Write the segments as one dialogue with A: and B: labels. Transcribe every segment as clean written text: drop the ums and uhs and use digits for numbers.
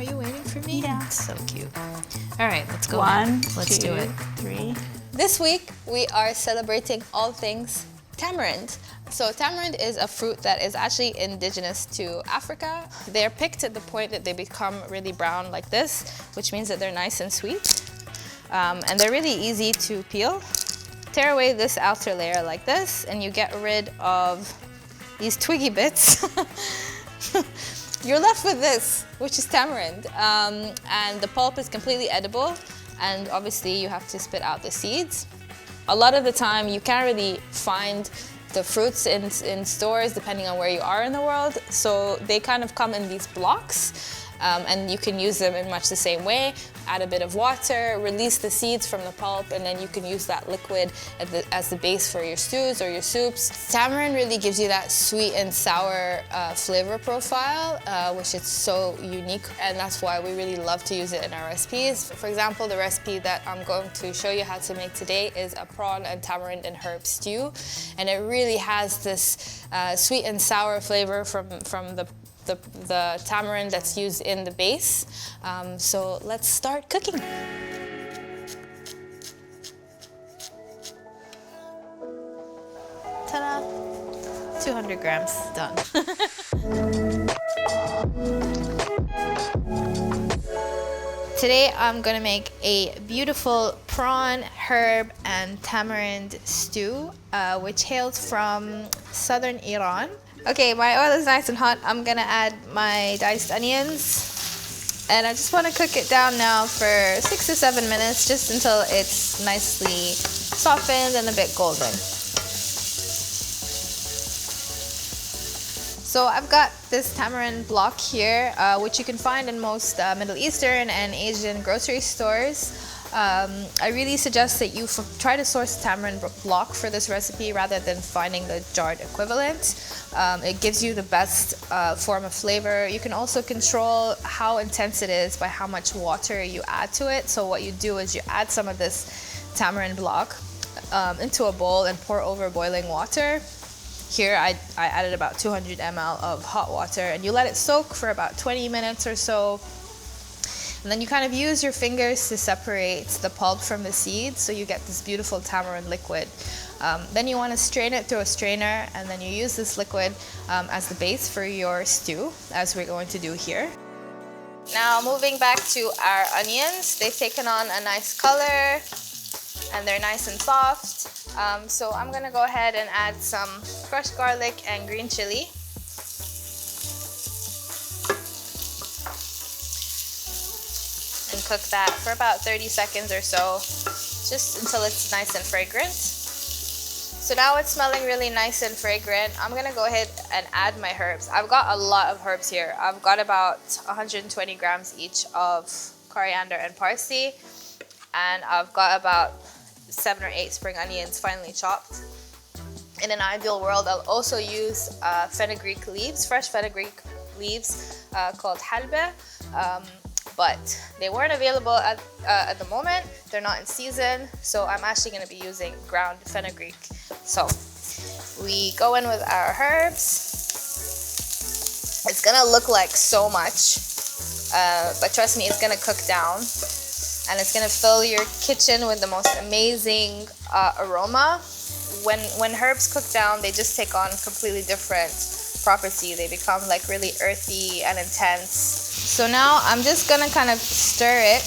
A: are you waiting for me?
B: Yeah.
A: It's so cute. All right, let's go.
B: One,
A: let's do it.
B: 3.
C: This week, we are celebrating all things tamarind. So tamarind is a fruit that is actually indigenous to Africa. They're picked at the point that they become really brown like this, which means that they're nice and sweet. And they're really easy to peel. Tear away this outer layer like this, and you get rid of these twiggy bits. You're left with this, which is tamarind. And the pulp is completely edible, and obviously you have to spit out the seeds. A lot of the time, you can't really find the fruits in stores depending on where you are in the world, so they kind of come in these blocks. And you can use them in much the same way. Add a bit of water, release the seeds from the pulp, and then you can use that liquid as the base for your stews or your soups. Tamarind really gives you that sweet and sour flavor profile, which is so unique, and that's why we really love to use it in our recipes. For example, the recipe that I'm going to show you how to make today is a prawn and tamarind and herb stew, and it really has this sweet and sour flavor from the tamarind that's used in the base. So let's start cooking.
A: Ta-da! 200 grams, done. Today I'm gonna make a beautiful prawn, herb, and tamarind stew, which hails from southern Iran. Okay, my oil is nice and hot. I'm gonna add my diced onions, and I just want to cook it down now for 6 to 7 minutes, just until it's nicely softened and a bit golden. So I've got this tamarind block here, which you can find in most Middle Eastern and Asian grocery stores. I really suggest that you try to source tamarind block for this recipe rather than finding the jarred equivalent. It gives you the best form of flavor. You can also control how intense it is by how much water you add to it. So what you do is you add some of this tamarind block into a bowl and pour over boiling water. Here I added about 200 ml of hot water, and you let it soak for about 20 minutes or so. And then you kind of use your fingers to separate the pulp from the seeds, so you get this beautiful tamarind liquid. Then you want to strain it through a strainer, and then you use this liquid as the base for your stew, as we're going to do here. Now moving back to our onions, they've taken on a nice color, and they're nice and soft. So I'm going to go ahead and add some crushed garlic and green chili. And cook that for about 30 seconds or so, just until it's nice and fragrant. So now it's smelling really nice and fragrant. I'm gonna go ahead and add my herbs. I've got a lot of herbs here. I've got about 120 grams each of coriander and parsley, and I've got about 7 or 8 spring onions finely chopped. In an ideal world, I'll also use fenugreek leaves, fresh fenugreek leaves called halba. But they weren't available at the moment. They're not in season, so I'm actually going to be using ground fenugreek. So we go in with our herbs. It's going to look like so much, but trust me, it's going to cook down, and it's going to fill your kitchen with the most amazing aroma. When herbs cook down, they just take on completely different property. They become like really earthy and intense. So now I'm just gonna kind of stir it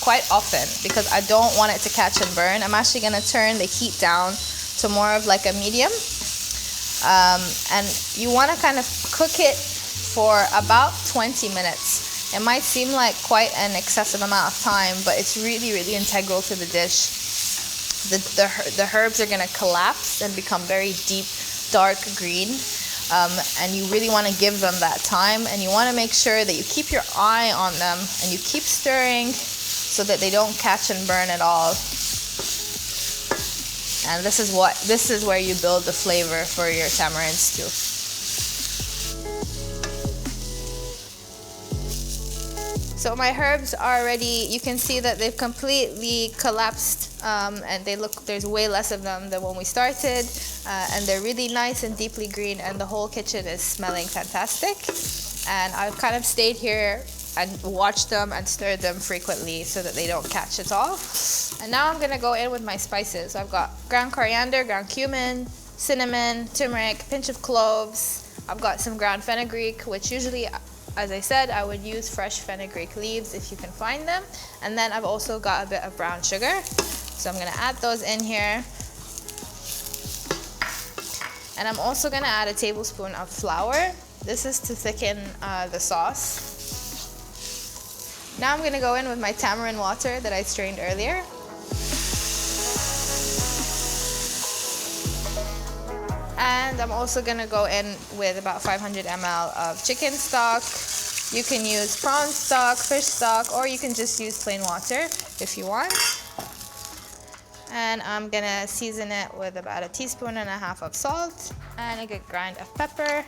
A: quite often because I don't want it to catch and burn. I'm actually gonna turn the heat down to more of like a medium. And you wanna kind of cook it for about 20 minutes. It might seem like quite an excessive amount of time, but it's really, really integral to the dish. The herbs are gonna collapse and become very deep, dark green. And you really want to give them that time, and you want to make sure that you keep your eye on them and you keep stirring so that they don't catch and burn at all. And this is where you build the flavor for your tamarind stew. So my herbs are ready. You can see that they've completely collapsed, and there's way less of them than when we started, and they're really nice and deeply green, and the whole kitchen is smelling fantastic. And I've kind of stayed here
C: and watch them and stir them frequently so that they don't catch at all. And now I'm gonna go in with my spices. So I've got ground coriander, ground cumin, cinnamon, turmeric, pinch of cloves. I've got some ground fenugreek, which usually, as I said, I would use fresh fenugreek leaves if you can find them. And then I've also got a bit of brown sugar. So I'm gonna add those in here. And I'm also gonna add a tablespoon of flour. This is to thicken the sauce. Now I'm gonna go in with my tamarind water that I strained earlier. And I'm also gonna go in with about 500 ml of chicken stock. You can use prawn stock, fish stock, or you can just use plain water if you want. And I'm gonna season it with about 1.5 teaspoons of salt and a good grind of pepper.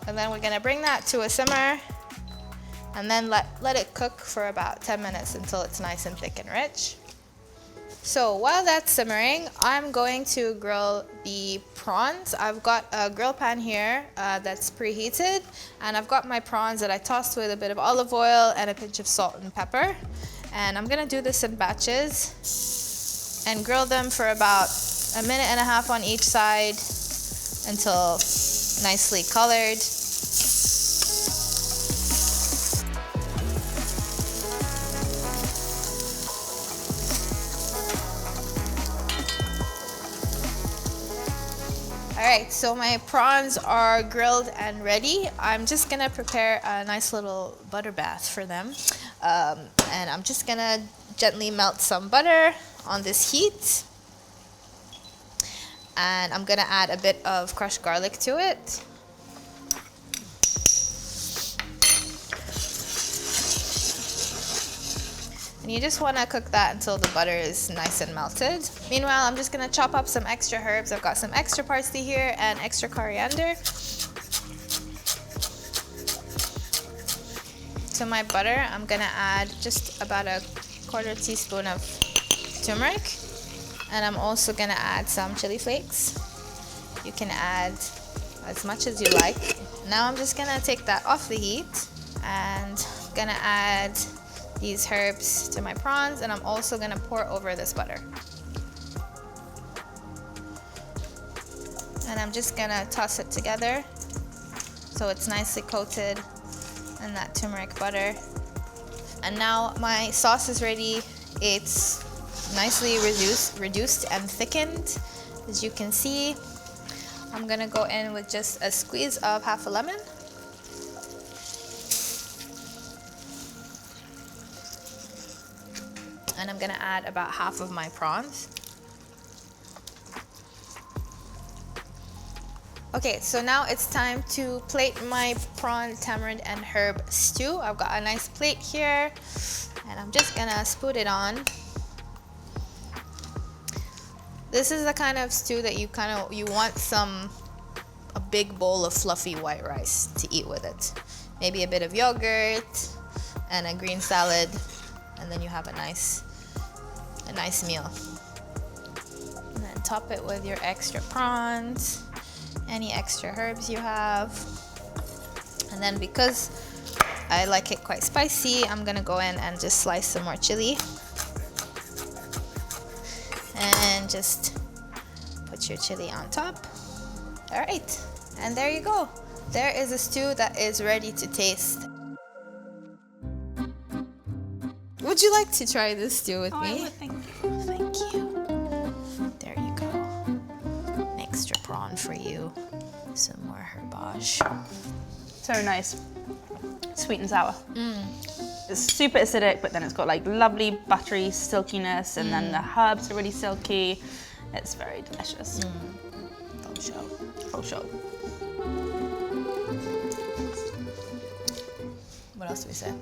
C: And then we're gonna bring that to a simmer and then let it cook for about 10 minutes until it's nice and thick and rich. So while that's simmering, I'm going to grill the prawns. I've got a grill pan here that's preheated, and I've got my prawns that I tossed with a bit of olive oil and a pinch of salt and pepper. And I'm gonna do this in batches and grill them for about 1.5 minutes on each side until nicely colored. Alright, so my prawns are grilled and ready. I'm just gonna prepare a nice little butter bath for them. And I'm just gonna gently melt some butter on this heat. And I'm gonna add a bit of crushed garlic to it. And you just want to cook that until the butter is nice and melted. Meanwhile, I'm just going to chop up some extra herbs. I've got some extra parsley here and extra coriander. To my butter, I'm going to add just about 1/4 teaspoon of turmeric. And I'm also going to add some chili flakes. You can add as much as you like. Now I'm just going to take that off the heat and I'm going to add these herbs to my prawns, and I'm also gonna pour over this butter. And I'm just gonna toss it together so it's nicely coated in that turmeric butter. And now my sauce is ready. It's nicely reduced and thickened. As you can see, I'm gonna go in with just a squeeze of half a lemon. And I'm gonna add about half of my prawns. Okay, so now it's time to plate my prawn, tamarind, and herb stew. I've got a nice plate here, and I'm just gonna spoon it on. This is the kind of stew that you want a big bowl of fluffy white rice to eat with it. Maybe a bit of yogurt and a green salad, and then you have a nice meal. And then top it with your extra prawns, any extra herbs you have. And then because I like it quite spicy, I'm gonna go in and just slice some more chili. And just put your chili on top. All right, and there you go. There is a stew that is ready to taste. Would you like to try this stew with me?
A: I would, thank you.
C: Thank you. There you go. An extra prawn for you. Some more herbage.
B: So nice. Sweet and sour. It's super acidic, but then it's got like lovely buttery silkiness, and then the herbs are really silky. It's very delicious.
C: For sure.
B: For sure.
C: What else do we say?